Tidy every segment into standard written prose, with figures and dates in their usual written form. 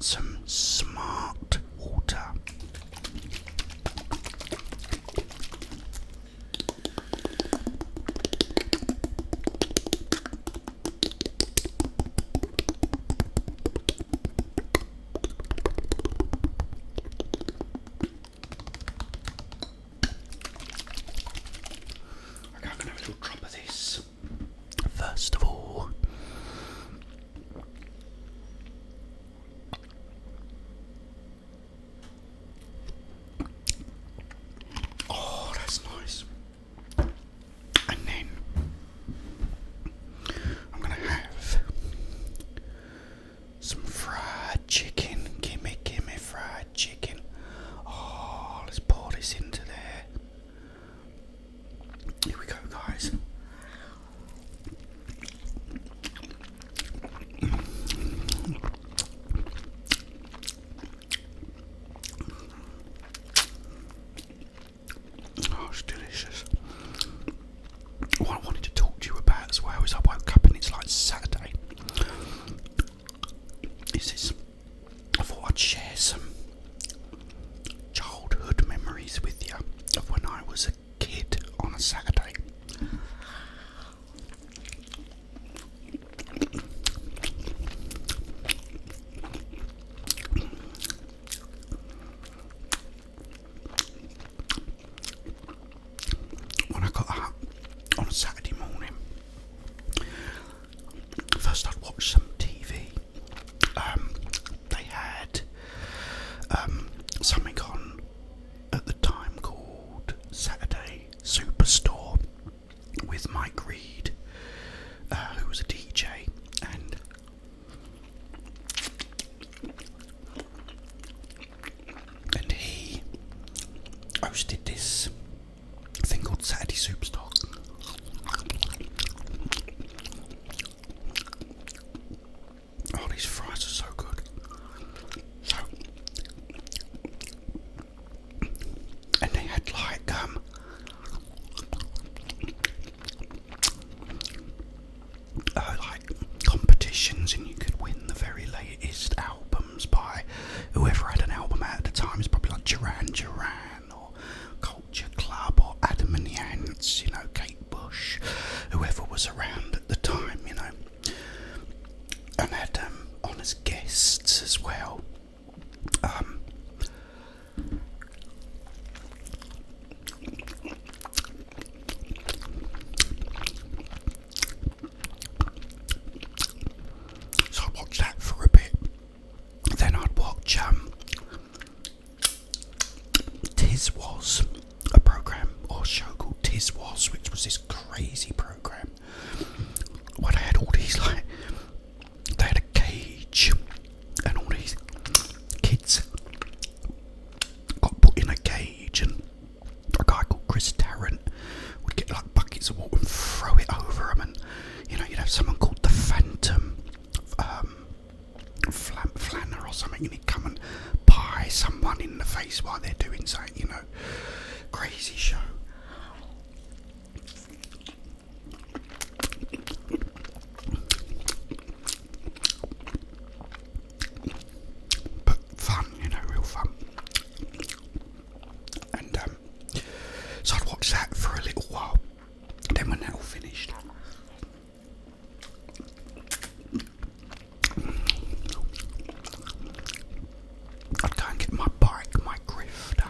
some smart water. Okay, I'm going to have a little drop of this. First of all, oh, that's nice. And then I'm going to have some fried chicken. Gimme fried chicken. Oh, let's pour this into there. Here we go, guys. Oh, it's delicious. What I wanted to talk to you about as well is I woke up and it's like Saturday. I thought I'd share some childhood memories with you of when I was a kid on a Saturday. When I got up on a Saturday morning, first I'd watch some TV. They had something on at the time called Saturday Superstore with Mike Reed, who was a DJ, and he hosted this thing called Saturday Superstore. Oh, these fries are so good. So, and they had like competitions, and you could win the very latest albums by whoever had an album out at the time. It's probably like Duran Duran or Culture Club or Adam and the Ants, you know, Kate Bush, whoever was around at the time, you know, and had honest guests as well. So I'd watch that for a bit. Then I'd watch Tis Was, a programme or show called Tis Was, which was this crazy programme where they had all these they had a cage and all these kids got put in a cage, and a guy called Chris Tarrant would get like buckets of water and throw it over them, and you know, you'd have someone called the Phantom Flanner or something, and he'd come and pie someone in the face while they're doing something, you know. Crazy show. But fun, you know, real fun. And so I'd watch that for a little while. Then when that all finished, I'd go and get my bike, my grifter,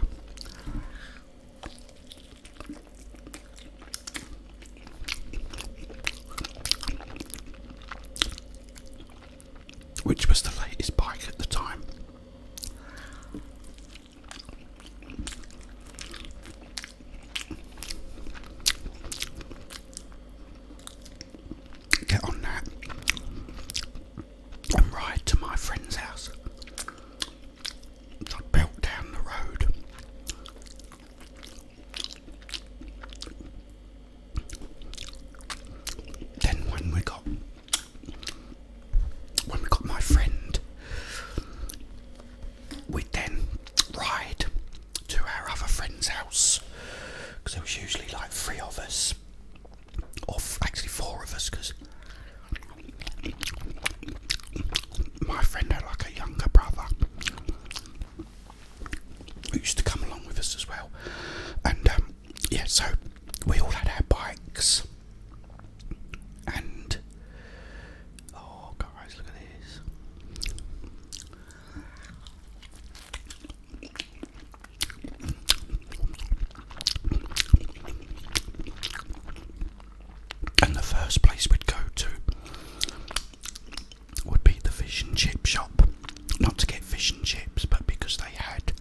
fish and chips, but because they had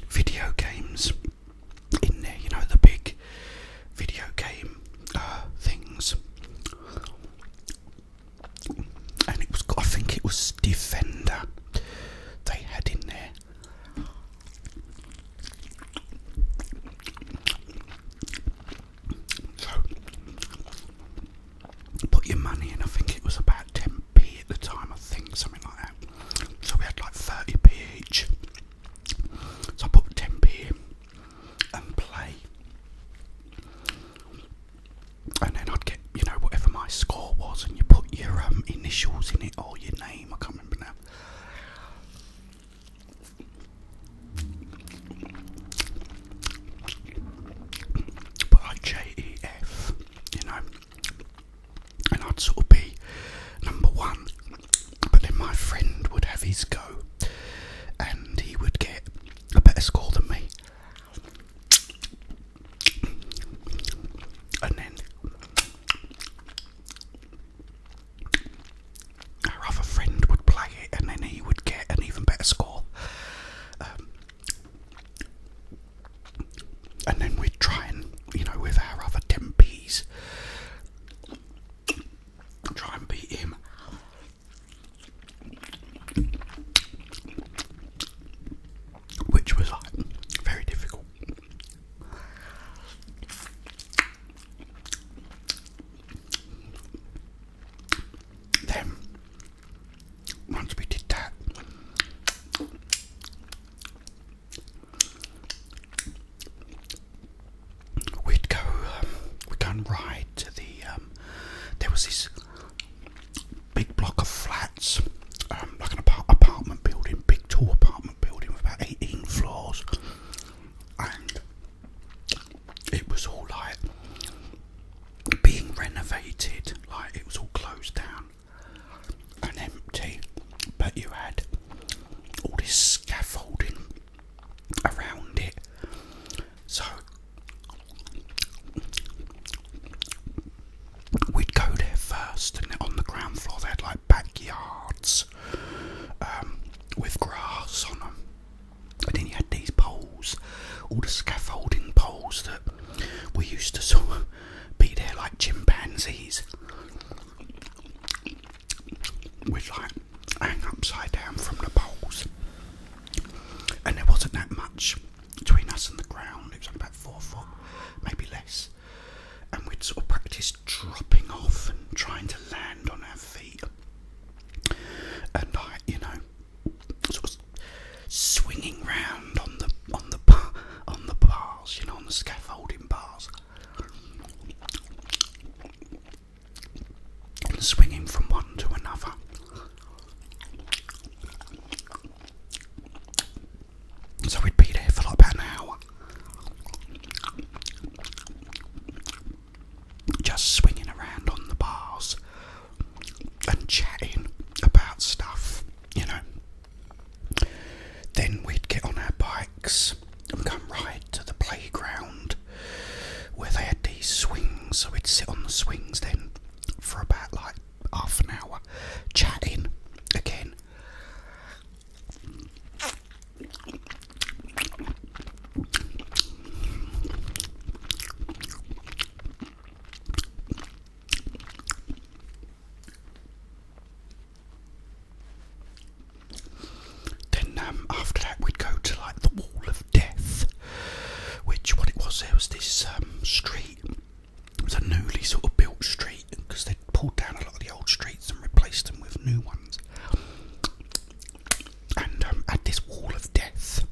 video games in there, you know, the big video game things. And it was, I think it was Defender they had in there. So, put your money in, I think it was about 10p at the time, I think, something like that. So we had like 30p each. So I put 10p in and play. And then I'd get, you know, whatever my score was, and you put your initials in it, or your name, I can't remember now. But like JEF, you know, and I'd sort of be number one, but then my friend would have his go, and he would get a better score than me. And then our other friend would play it, and then he would get an even better score. And then we'd try and, you know, with our other 10p's, try and beat him. Which was like very difficult. Then, once we did that, we'd go and ride to the, there was this big block of flats, like an apartment building, big tall apartment building with about 18 floors, and it was all like being renovated, like it was all closed down and empty, but you had all this scaffolding around it. So we'd go there first, and on the ground floor they had like backyards with grass on them, and then you had these poles, all the scaffolding poles that we used to sort of be there like chimpanzees, with like hang upside down from the poles, and there wasn't that much between us and the ground. It was about 4 foot, maybe less, and we'd sort of practice dropping off and trying to land on our feet, and like, you know, sort of swinging round on the bars, you know, on the scaffolding bars, and swinging from one to another. So we'd be there for like about an hour, just swinging around on the bars and chatting about stuff, you know. Then we'd get on our bikes and come ride to the playground where they had these swings, so we'd sit on the swings then for about like half an hour, chatting again. After that we'd go to like the Wall of Death, which what it was, there was this street, it was a newly sort of built street, because they'd pulled down a lot of the old streets and replaced them with new ones, and had this Wall of Death.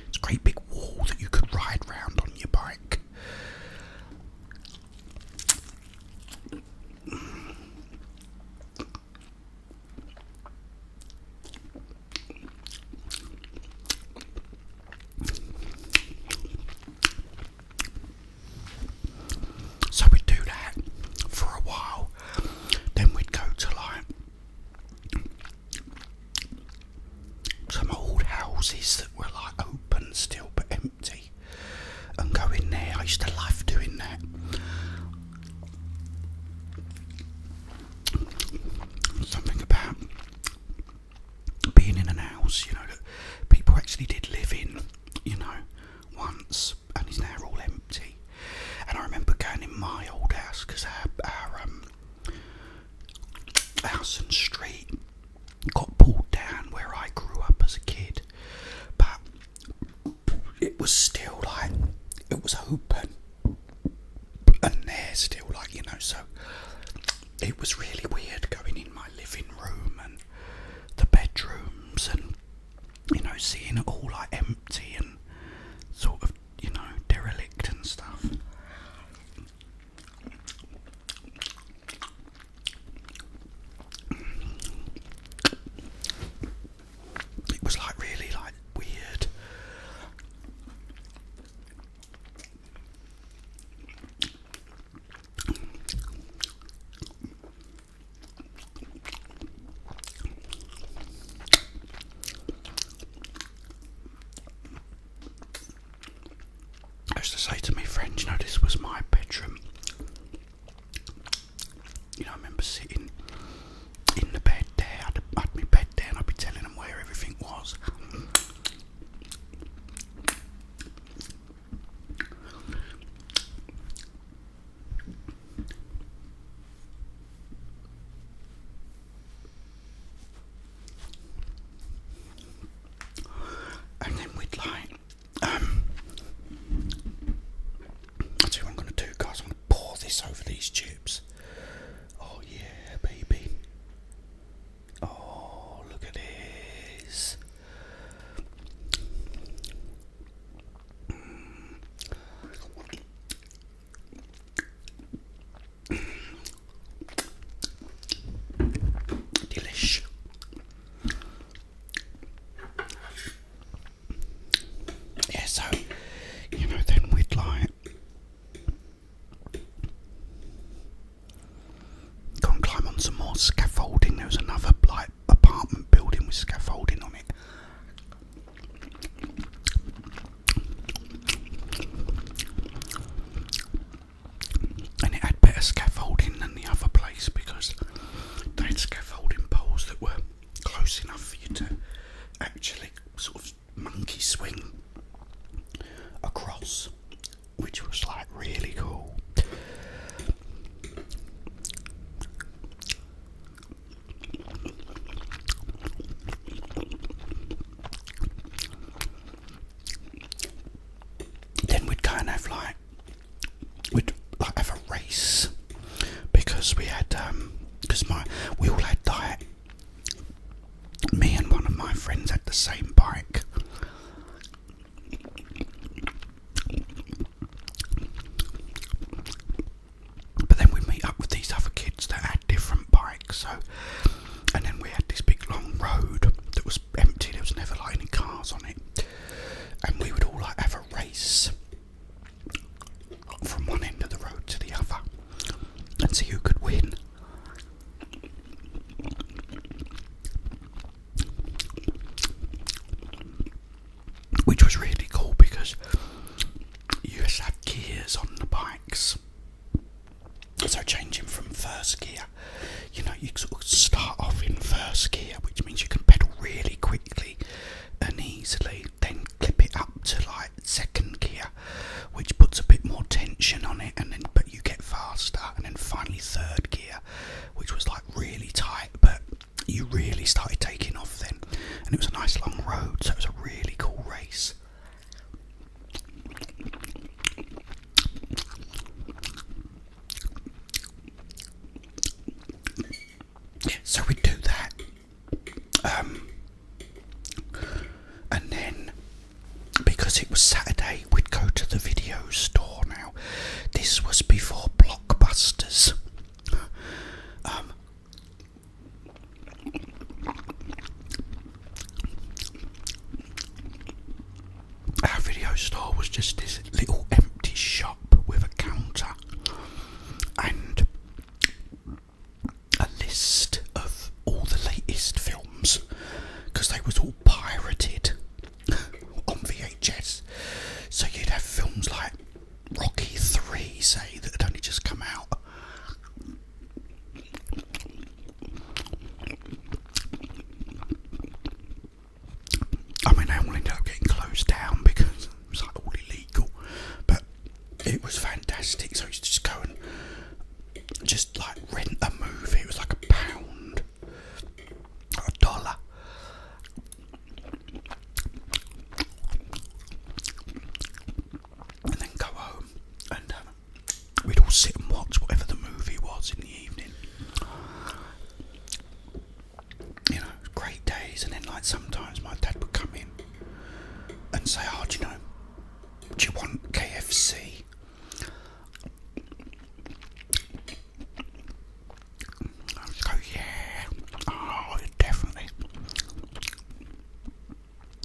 It's a great big wall that you could ride round on your bike. So we'd do that for a while. Then we'd go to like some old houses that were like open still but empty, and go in there. I used to love doing that. Something about being in an house house, you know, that people actually did live in, you know, once, and is now all empty. And I remember going in my old house, because our house and street got pulled down where I grew up as a kid, but it was still like, it was open, and they're still like, you know, so it was really weird going in my living room and the bedrooms and, you know, seeing it all like empty and sort of, you know, derelict and stuff. It was like really like weird. I used to say to my friends, you know, this was my bedroom. You know, I remember sitting in the bed there, I'd my bed there, and I'd be telling them where everything was. And then we'd like, I'll tell you what I'm going to do, guys. I'm going to pour this over these chips. Oh yeah, baby. Oh, look at this. Delish. Yeah, so, you know, then we'd like go and climb on some more scaffolding. There was another like apartment building with scaffolding on it. And it had better scaffolding than the other place because they had scaffolding poles that were close enough for you to actually sort of monkey swing across, which was like really cool. Then we'd go and have like, we'd like have a race because we had because we all had like, me and one of my friends had the same bike. But then we'd meet up with these other kids that had different bikes, so, and then we had this big long road that was empty, there was never like any cars on it, and we would all like have a race from one end of the road to the other and see who could win. Which was really cool because you used to have gears on the bikes. So changing from first gear, you know, you sort of start off in first gear, which means you can pedal really quickly and easily, then clip it up to like second gear, which puts a bit more tension on it, and then but you get faster, and then finally third gear, which was like really tight, but you really started taking off then, and it was a nice long road, so it was a really cool race. So we'd do that, and then because it was Saturday, we'd go to the video store. Now, this was before Blockbusters. Our video store was just this little empty shop with a counter and a list of all the latest films, because they was all pirated on VHS. So you'd have films like Rocky 3, say, that had only just come out. closed down because it was like all illegal. But it was fantastic. So I used to just go and just like rent a movie. It was like £1, $1, and then go home and we'd all sit and watch whatever the movie was in the evening. You know, great days. And then like sometimes my dad would come in and say, "Oh, do you want KFC?" I would go, "Yeah, oh, definitely."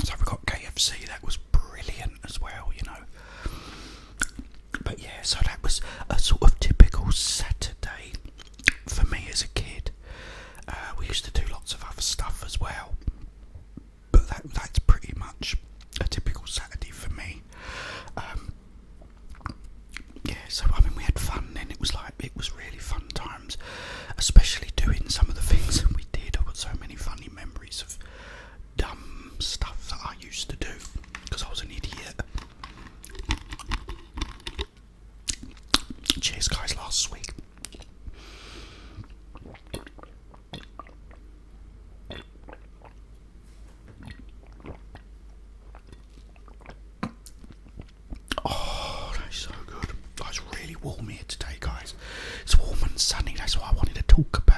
So we got KFC. That was brilliant as well, you know. But yeah, so that was a sort of typical Saturday for me as a kid. We used to do lots of other stuff as well, but that's pretty much a typical Saturday for me. Yeah, so I mean, we had fun then. It was really fun times, especially doing some of the things that we did. I've got so many funny memories of dumb stuff that I used to do because I was an idiot. Cheers, guys, last week. Oh, that's so good. It's really warm here today, guys. It's warm and sunny. That's what I wanted to talk about.